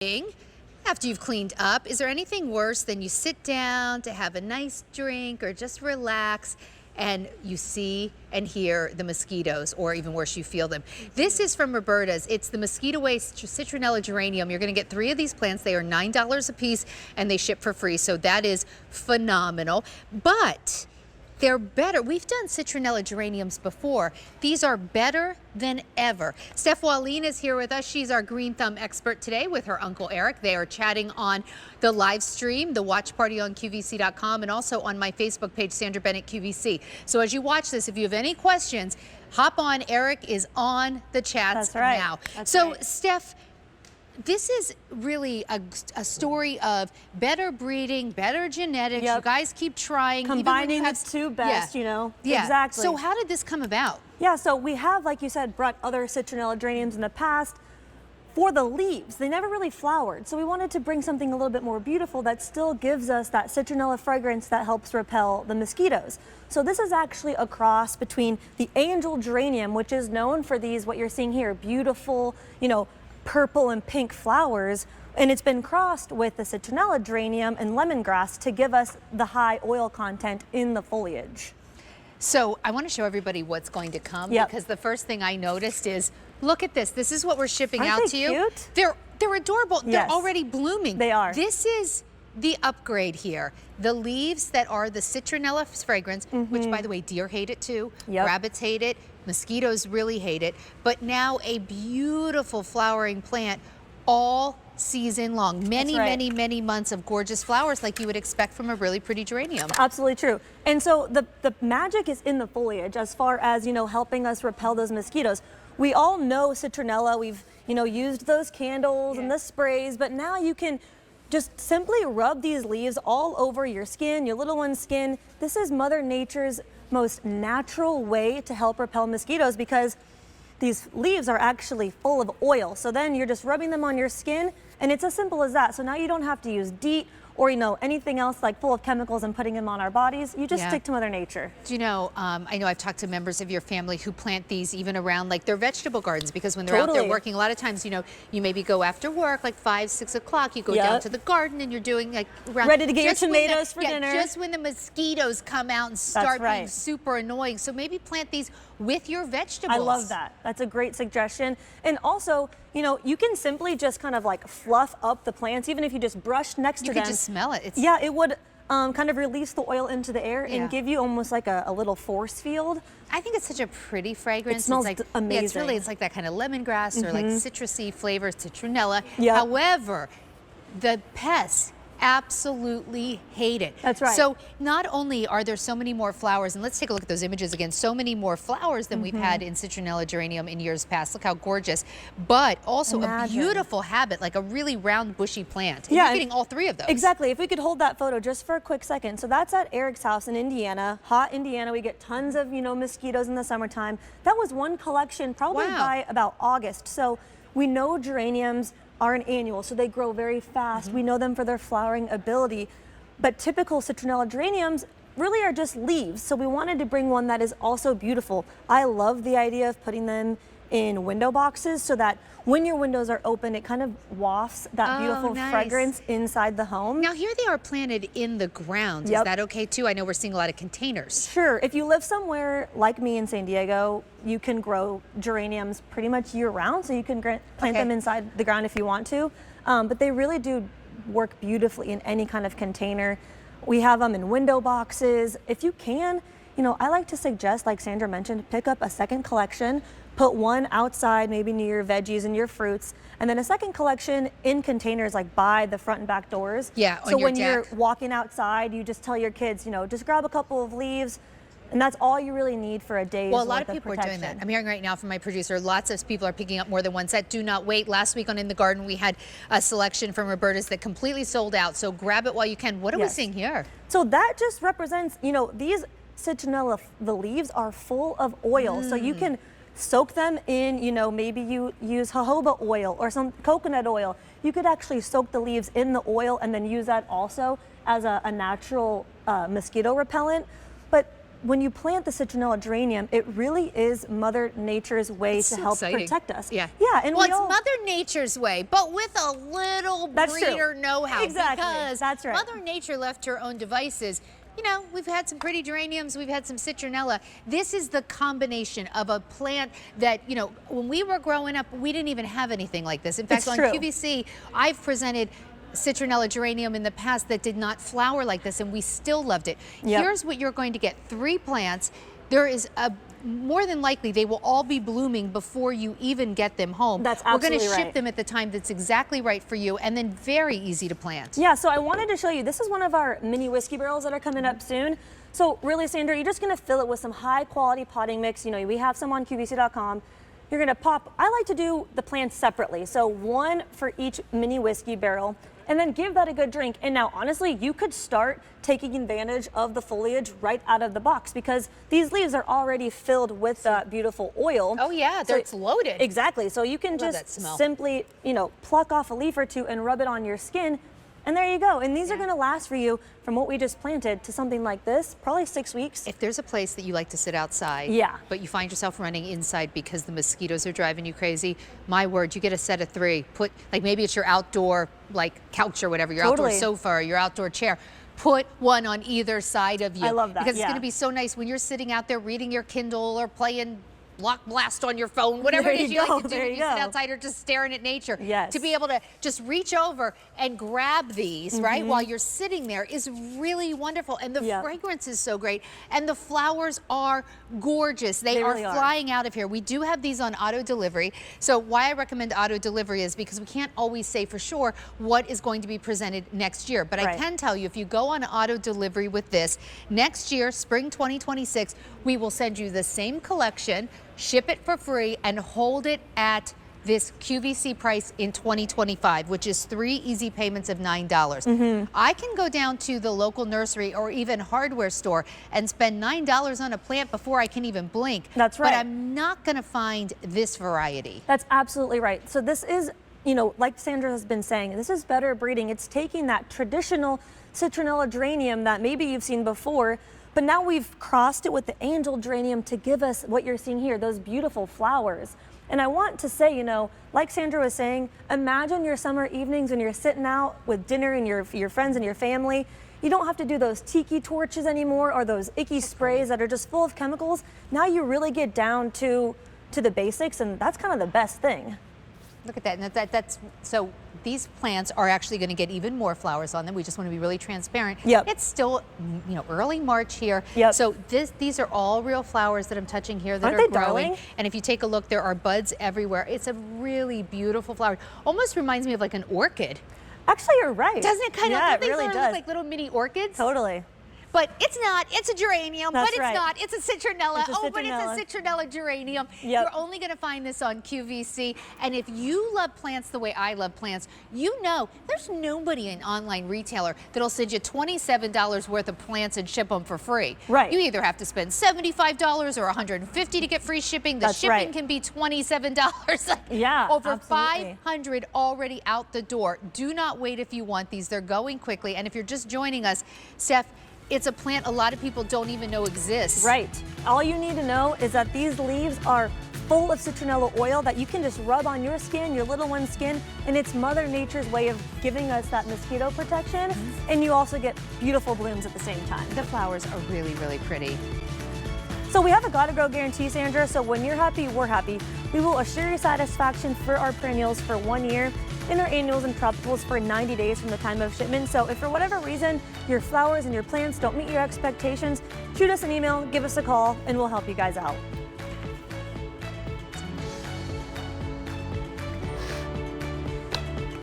After you've cleaned up, is there anything worse than you sit down to have a nice drink or just relax and you see and hear the mosquitoes, or even worse, you feel them? This is from Roberta's. It's the Mosquitaway Citronella Geranium. You're going to get 3 of these plants. They are $9 a piece and they ship for free, so that is phenomenal. But they're better. We've done citronella geraniums before. These are better than ever. Steph Wallin is here with us. She's our green thumb expert today with her Uncle Eric. They are chatting on the live stream, the watch party on QVC.com, and also on my Facebook page, Sandra Bennett QVC. So as you watch this, if you have any questions, hop on. Eric is on the chats now. So Steph, this is really a story of better breeding, better genetics. You guys keep trying. Combining the two best, you know. Exactly. So how did this come about? Yeah, so we have, like you said, brought other citronella geraniums in the past for the leaves. They never really flowered. So we wanted to bring something a little bit more beautiful that still gives us that citronella fragrance that helps repel the mosquitoes. So this is actually a cross between the angel geranium, which is known for these, what you're seeing here, beautiful, you know, purple and pink flowers, and it's been crossed with the citronella geranium and lemongrass to give us the high oil content in the foliage. So I want to show everybody what's going to come, because the first thing I noticed is, look at this. This is what we're shipping out to you. Cute? They're adorable. They're already blooming. They are. This is the upgrade here. The leaves that are the citronella fragrance, which, by the way, deer hate it too. Rabbits hate it. Mosquitoes really hate it. But now a beautiful flowering plant all season long. Many months of gorgeous flowers like you would expect from a really pretty geranium. Absolutely true. And so the magic is in the foliage as far as, you know, helping us repel those mosquitoes. We all know citronella. We've, you know, used those candles and the sprays, but now you can just simply rub these leaves all over your skin, your little one's skin. This is Mother Nature's most natural way to help repel mosquitoes, because these leaves are actually full of oil. So then you're just rubbing them on your skin, and it's as simple as that. So now you don't have to use DEET or, you know, anything else like full of chemicals and putting them on our bodies. You just stick to Mother Nature. Do you know, I know I've talked to members of your family who plant these even around like their vegetable gardens, because when they're out there working, a lot of times, you know, you maybe go after work like 5, 6 o'clock, you go down to the garden and you're doing like around, ready to get your tomatoes for dinner. Just when the mosquitoes come out and start being super annoying. So maybe plant these with your vegetables. I love that. That's a great suggestion. And also, you know, you can simply just kind of like fluff up the plants, even if you just brush next to them. You can just smell it. It would kind of release the oil into the air and give you almost like a little force field. I think it's such a pretty fragrance. It smells Yeah, amazing. it's like that kind of lemongrass or like citrusy flavor, citronella. However, the pests absolutely hate it. That's right. So not only are there so many more flowers, and let's take a look at those images again, so many more flowers than we've had in citronella geranium in years past. Look how gorgeous, but also a beautiful habit, like a really round bushy plant. And you're getting all 3 of those. Exactly. If we could hold that photo just for a quick second. So that's at Eric's house in Indiana, hot Indiana. We get tons of, you know, mosquitoes in the summertime. That was one collection probably by about August. So we know geraniums are an annual, so they grow very fast. We know them for their flowering ability, but typical citronella geraniums really are just leaves. So we wanted to bring one that is also beautiful. I love the idea of putting them in window boxes so that when your windows are open, it kind of wafts that beautiful fragrance inside the home. Now here they are planted in the ground. Is that okay too? I know we're seeing a lot of containers. Sure. If you live somewhere like me in San Diego, you can grow geraniums pretty much year round. So you can plant them inside the ground if you want to. But they really do work beautifully in any kind of container. We have them in window boxes. If you can, you know, I like to suggest, like Sandra mentioned, pick up a second collection. Put one outside, maybe near your veggies and your fruits, and then a second collection in containers like by the front and back doors. So when you're walking outside, you just tell your kids, you know, just grab a couple of leaves, and that's all you really need for a day's Well, a lot of people are doing that. I'm hearing right now from my producer, lots of people are picking up more than one set. Do not wait. Last week on In the Garden, we had a selection from Roberta's that completely sold out, so grab it while you can. What are we seeing here? So that just represents, you know, these citronella, the leaves are full of oil, so you can soak them in, you know, maybe you use jojoba oil or some coconut oil. You could actually soak the leaves in the oil and then use that also as a natural mosquito repellent. But when you plant the citronella geranium, it really is Mother Nature's way to help protect us. Yeah. Yeah. And well, it's Mother Nature's way, but with a little breeder know-how. Exactly. Because that's right. Mother Nature left her own devices. You know, we've had some pretty geraniums, we've had some citronella. This is the combination of a plant that, you know, when we were growing up, we didn't even have anything like this. In fact, on QVC, I've presented citronella geranium in the past that did not flower like this, and we still loved it. Here's what you're going to get: 3 plants. There is a more than likely they will all be blooming before you even get them home. That's absolutely right. We're going to ship them at the time that's exactly right for you, and then very easy to plant. Yeah, so I wanted to show you, this is one of our mini whiskey barrels that are coming up soon. So really, Sandra, you're just going to fill it with some high quality potting mix. You know, we have some on QVC.com. You're going to pop, I like to do the plants separately. So 1 for each mini whiskey barrel, and then give that a good drink. And now, honestly, you could start taking advantage of the foliage right out of the box, because these leaves are already filled with that beautiful oil. Oh yeah, it's loaded. Exactly. So you can just simply, you know, pluck off a leaf or 2 and rub it on your skin. And there you go. And these are going to last for you from what we just planted to something like this, probably 6 weeks. If there's a place that you like to sit outside, but you find yourself running inside because the mosquitoes are driving you crazy, my word, you get a set of 3. Put, like, maybe it's your outdoor, like, couch or whatever, your outdoor sofa or your outdoor chair. Put one on either side of you. I love that. Because it's going to be so nice when you're sitting out there reading your Kindle or playing Lock Blast on your phone, whatever it is you like to do when you sit outside or just staring at nature. To be able to just reach over and grab these, right, while you're sitting there is really wonderful. And the fragrance is so great. And the flowers are gorgeous. They are flying out of here. We do have these on auto delivery. So why I recommend auto delivery is because we can't always say for sure what is going to be presented next year. But I can tell you, if you go on auto delivery with this, next year, spring 2026, we will send you the same collection, ship it for free, and hold it at this QVC price in 2025, which is 3 easy payments of $9. I can go down to the local nursery or even hardware store and spend $9 on a plant before I can even blink. That's right. But I'm not going to find this variety. That's absolutely right. So this is, you know, like Sandra has been saying, this is better breeding. It's taking that traditional citronella geranium that maybe you've seen before, but now we've crossed it with the angel geranium to give us what you're seeing here, those beautiful flowers. And I want to say, you know, like Sandra was saying, imagine your summer evenings when you're sitting out with dinner and your friends and your family. You don't have to do those tiki torches anymore or those icky sprays that are just full of chemicals. Now you really get down to the basics, and that's kind of the best thing. Look at that. And that's so these plants are actually going to get even more flowers on them. We just want to be really transparent. It's still, you know, early March here. So these are all real flowers that I'm touching here that are growing. Darling? And if you take a look, there are buds everywhere. It's a really beautiful flower. Almost reminds me of like an orchid. Actually, you're right. Doesn't it kind of? Yeah, it really does. Look like little mini orchids. Totally. But it's not. It's a geranium, That's but it's not. It's a citronella. But it's a citronella geranium. You're only going to find this on QVC. And if you love plants the way I love plants, you know there's nobody in online retailer that'll send you $27 worth of plants and ship them for free. You either have to spend $75 or $150 to get free shipping. The shipping can be $27. Over 500 already out the door. Do not wait if you want these. They're going quickly. And if you're just joining us, Steph, it's a plant a lot of people don't even know exists. All you need to know is that these leaves are full of citronella oil that you can just rub on your skin, your little one's skin, and it's Mother Nature's way of giving us that mosquito protection. And you also get beautiful blooms at the same time. The flowers are really, really pretty. So we have a gotta grow guarantee, Sandra, so when you're happy, we're happy. We will assure your satisfaction for our perennials for 1 year and our annuals and tropicals for 90 days from the time of shipment. So if for whatever reason your flowers and your plants don't meet your expectations, shoot us an email, give us a call, and we'll help you guys out.